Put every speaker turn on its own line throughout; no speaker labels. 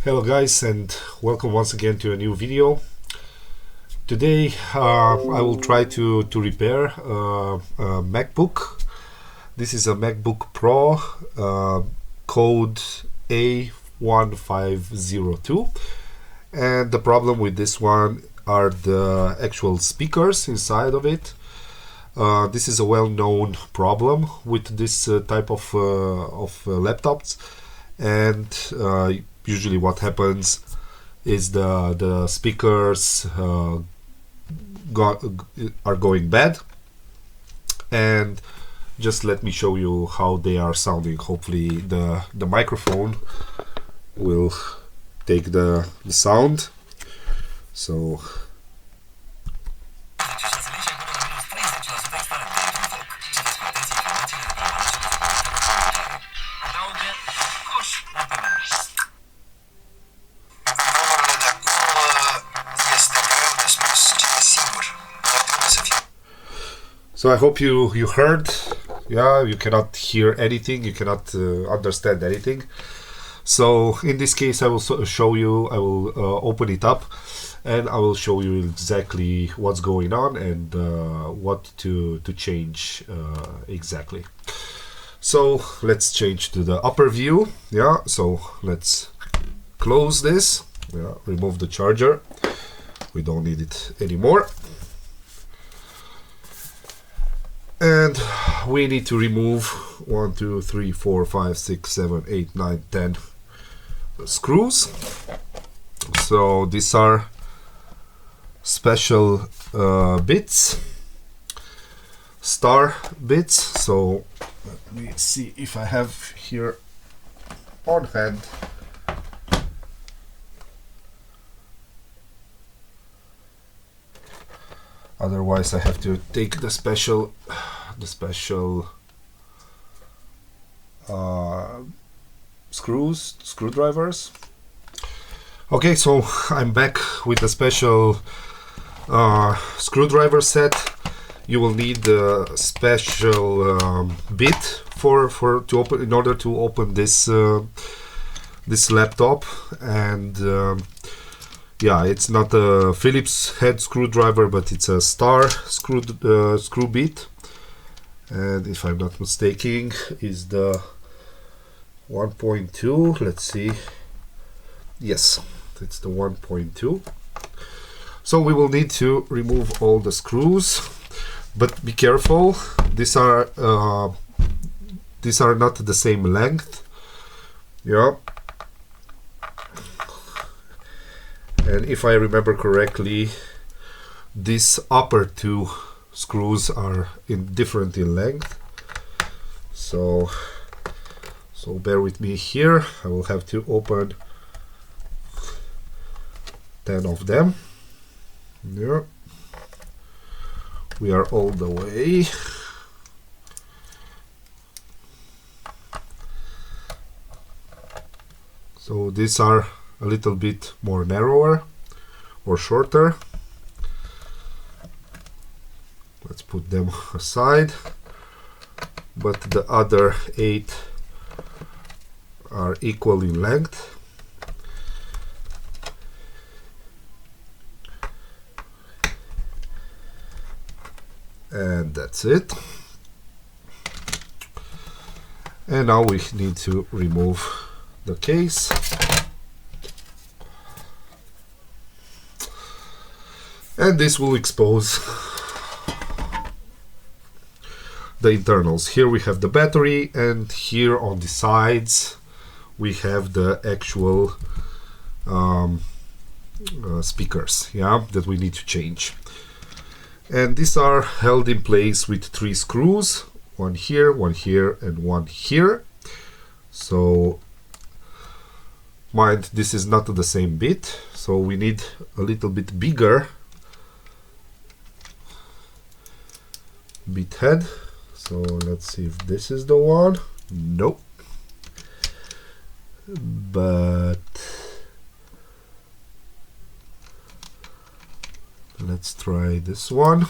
Hello guys, and welcome once again to a new video. Today I will try to repair a MacBook. This is a MacBook Pro code A1502, and the problem with this one are the actual speakers inside of it. This is a well-known problem with this type of laptops, and usually what happens is the speakers are going bad, and just let me show you how they are sounding. Hopefully the microphone will take the sound. So I hope you heard. Yeah, you cannot hear anything, you cannot understand anything. So in this case I will show you, I will open it up and I will show you exactly what's going on and what to change exactly. So let's change to the upper view. Yeah, so let's close this. Yeah, remove the charger, we don't need it anymore. And we need to remove 1, 2, 3, 4, 5, 6, 7, 8, 9, 10 screws. So these are special bits, star bits. So let me see if I have here on hand. Otherwise I have to take the special screwdrivers. Okay, so I'm back with the special screwdriver set. You will need the special bit to open, in order to open this this laptop. And yeah, it's not a Phillips head screwdriver, but it's a star screw bit, and if I'm not mistaken is the 1.2. let's see, yes, it's the 1.2. So we will need to remove all the screws, but be careful, these are not the same length. Yeah. And if I remember correctly, these upper two screws are different in length. So bear with me here. I will have to open 10 of them. Yeah. We are all the way. So these are a little bit more narrower or shorter. Let's put them aside, but the other 8 are equal in length. And that's it. And now we need to remove the case. And this will expose the internals. Here we have the battery, and here on the sides we have the actual speakers, yeah, that we need to change. And these are held in place with 3 screws, one here, and one here. So mind, this is not the same bit, so we need a little bit bigger bit head. So let's see if this is the one. Nope. But let's try this one.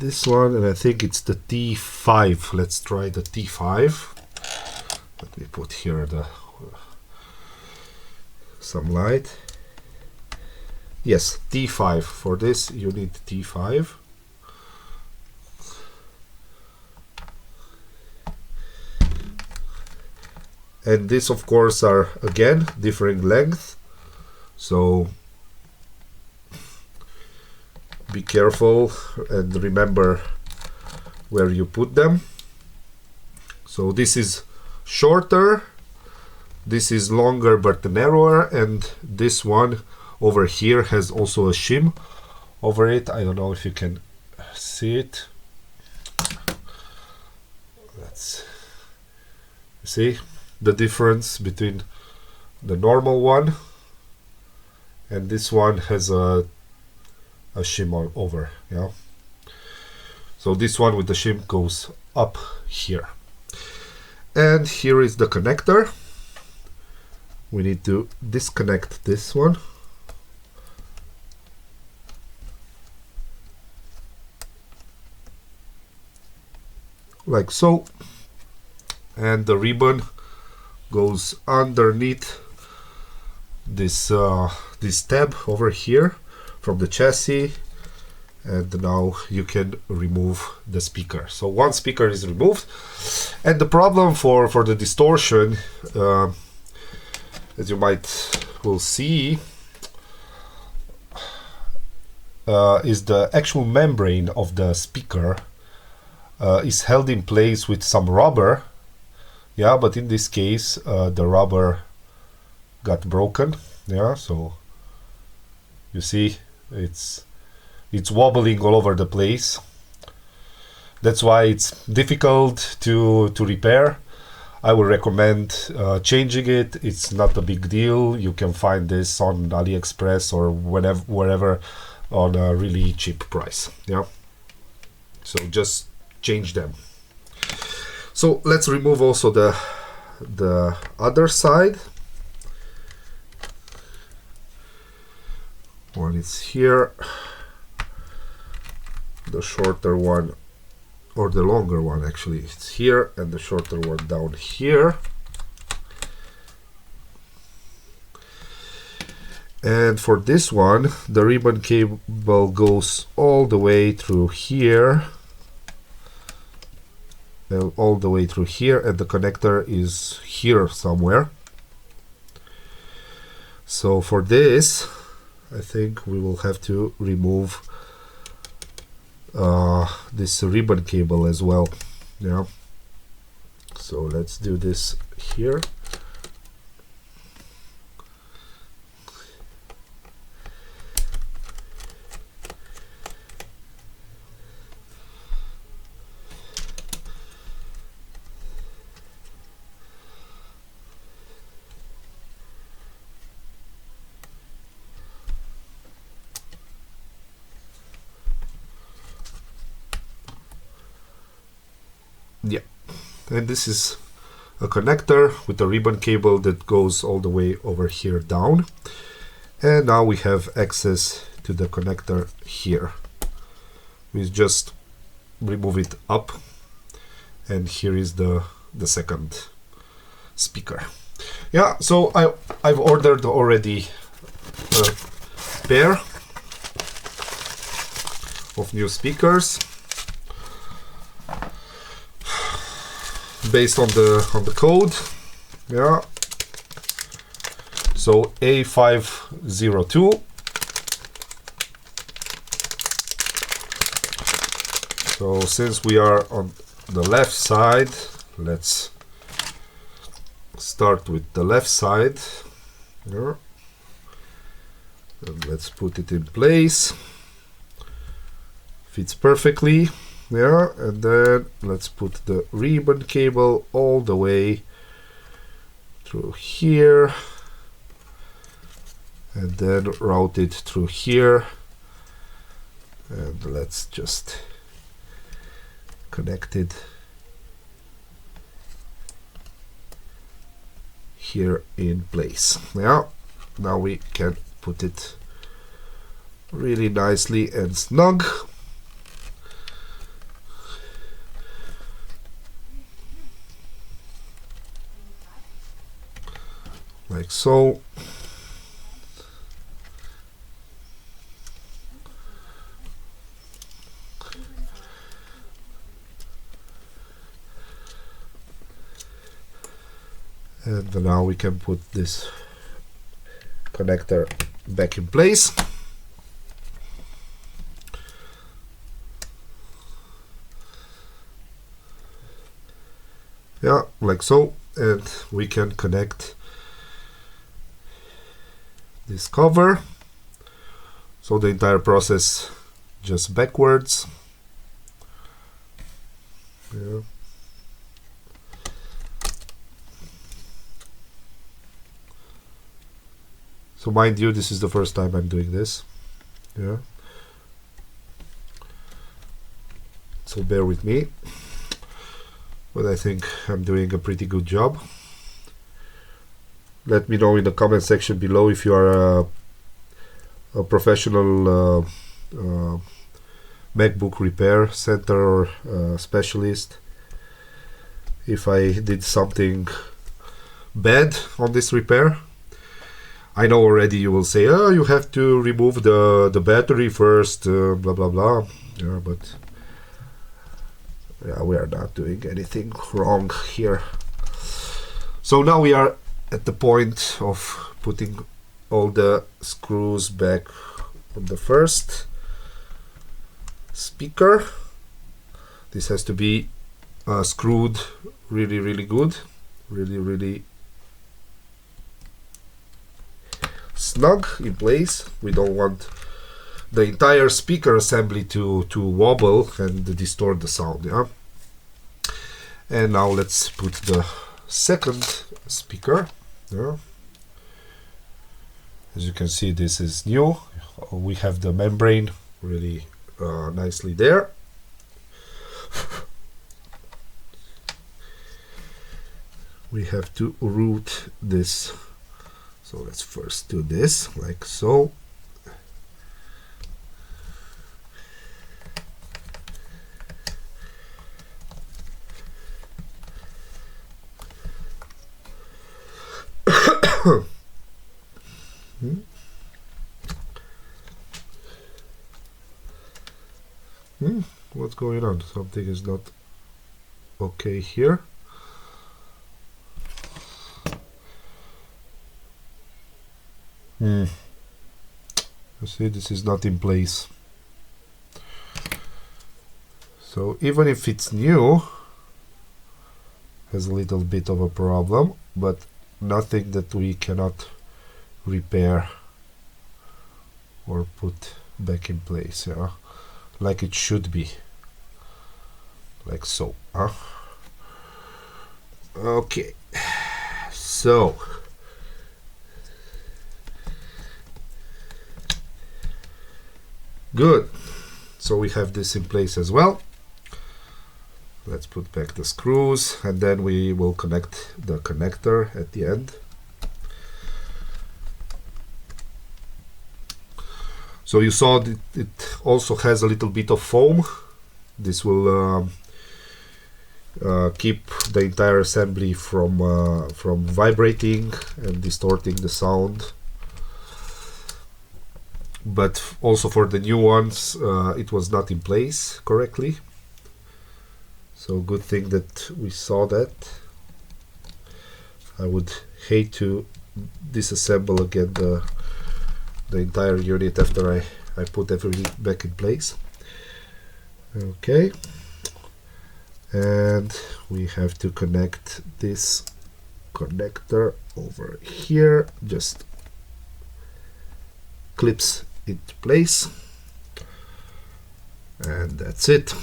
this one, and I think it's the T5. Let's try the T5. Let me put here some light. Yes, T5. For this you need T5. And this, of course, are again differing length, so be careful and remember where you put them. So this is shorter, this is longer but narrower, and this one over here has also a shim over it. I don't know if you can see it. Let's see the difference between the normal one and this one has a shim over, yeah. So this one with the shim goes up here, and here is the connector. We need to disconnect this one. Like so, and the ribbon goes underneath this this tab over here from the chassis, and now you can remove the speaker. So one speaker is removed, and the problem for the distortion, as you will see, is the actual membrane of the speaker is held in place with some rubber. Yeah, but in this case the rubber got broken. Yeah, so you see it's wobbling all over the place. That's why it's difficult to repair. I would recommend changing it. It's not a big deal. You can find this on AliExpress or wherever on a really cheap price. Yeah, so just change them. So let's remove also the other side. One is here, the shorter one, or the longer one actually, it's here, and the shorter one down here. And for this one, the ribbon cable goes all the way through here, all the way through here, and the connector is here somewhere. So for this, I think we will have to remove this ribbon cable as well. Yeah, so let's do this here. Yeah, and this is a connector with a ribbon cable that goes all the way over here down, and now we have access to the connector here. We just remove it up, and here is the second speaker. Yeah, so I've ordered already a pair of new speakers based on the code. Yeah, so A1502. So since we are on the left side, let's start with the left side. Yeah. And let's put it in place. Fits perfectly. Yeah, and then let's put the ribbon cable all the way through here, and then route it through here, and let's just connect it here in place. Yeah, now we can put it really nicely and snug. like so. And now we can put this connector back in place. Yeah, like so. And we can connect this cover. So the entire process just backwards. Yeah. So mind you, this is the first time I'm doing this. Yeah. So bear with me. But I think I'm doing a pretty good job. Let me know in the comment section below if you are a professional MacBook repair center or specialist. If I did something bad on this repair. I know already you will say, oh, you have to remove the battery first, blah blah blah. Yeah, but yeah, we are not doing anything wrong here. So now we are at the point of putting all the screws back on the first speaker. This has to be screwed really good, really snug in place. We don't want the entire speaker assembly to wobble and distort the sound. Yeah. And now let's put the second speaker. Yeah. As you can see, this is new. We have the membrane really nicely there. We have to route this. So let's first do this, like so. What's going on? Something is not okay here. You see, this is not in place. So even if it's new, has a little bit of a problem, but nothing that we cannot repair or put back in place, yeah, like it should be, like so. Okay, so good. So we have this in place as well. Let's put back the screws, and then we will connect the connector at the end. So you saw that it also has a little bit of foam. This will keep the entire assembly from vibrating and distorting the sound. But also for the new ones, it was not in place correctly. So good thing that we saw that. I would hate to disassemble again the entire unit after I put everything back in place. Okay, and we have to connect this connector over here, just clips into place, and that's it.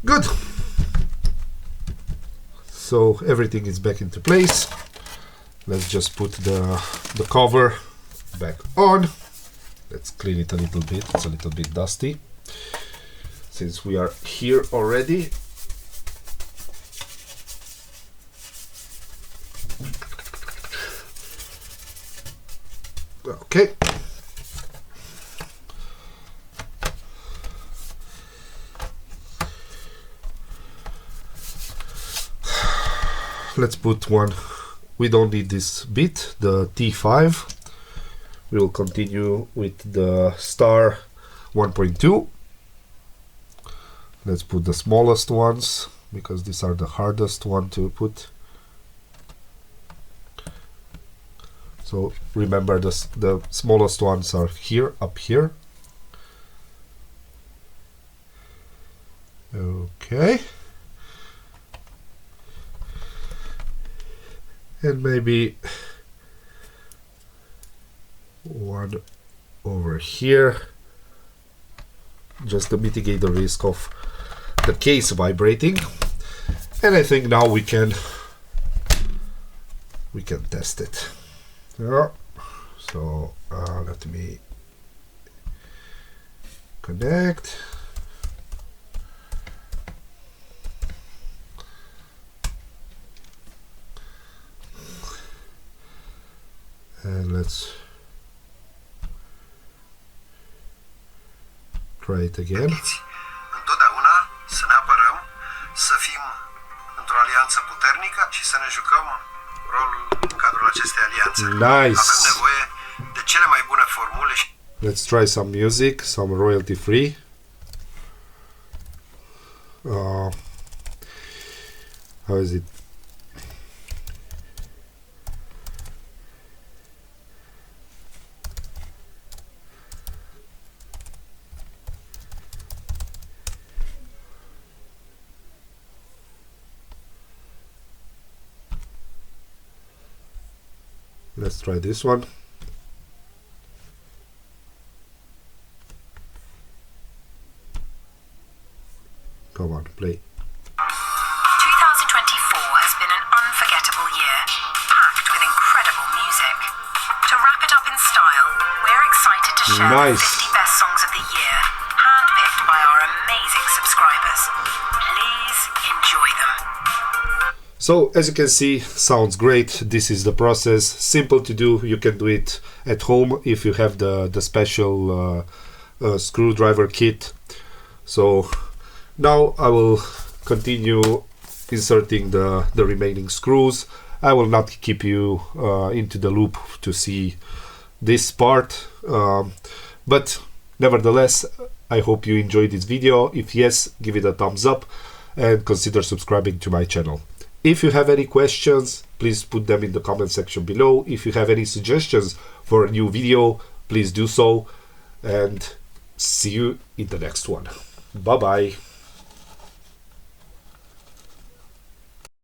Good. So everything is back into place. Let's just put the cover back on. Let's clean it a little bit. It's a little bit dusty since we are here already. Okay. Let's put one we don't need this bit, the T5. We will continue with the star 1.2. Let's put the smallest ones, because these are the hardest one to put. So remember, the smallest ones are here, up here. Okay. And maybe one over here, just to mitigate the risk of the case vibrating. And I think now we can test it. Yeah. So let me connect. And let's try it again.
Întotdeauna să ne apărăm, să fim într-o alianță puternică și să ne jucăm rolul în cadrul acestei alianțe.
Nice.
Avem nevoie de cele mai bune formule și
Let's try some music, some royalty free. How is it? Let's try this one. Come on, play.
2024 has been an unforgettable year, packed with incredible music. To wrap it up in style, we're excited to share
Nice.
the 50 best songs of the year, handpicked by our amazing subscribers. Please enjoy them.
So as you can see, sounds great. This is the process, simple to do. You can do it at home if you have the special screwdriver kit. So now I will continue inserting the remaining screws. I will not keep you into the loop to see this part, but nevertheless, I hope you enjoyed this video. If yes, give it a thumbs up and consider subscribing to my channel. If you have any questions, please put them in the comment section below. If you have any suggestions for a new video, please do so, and see you in the next one. Bye bye.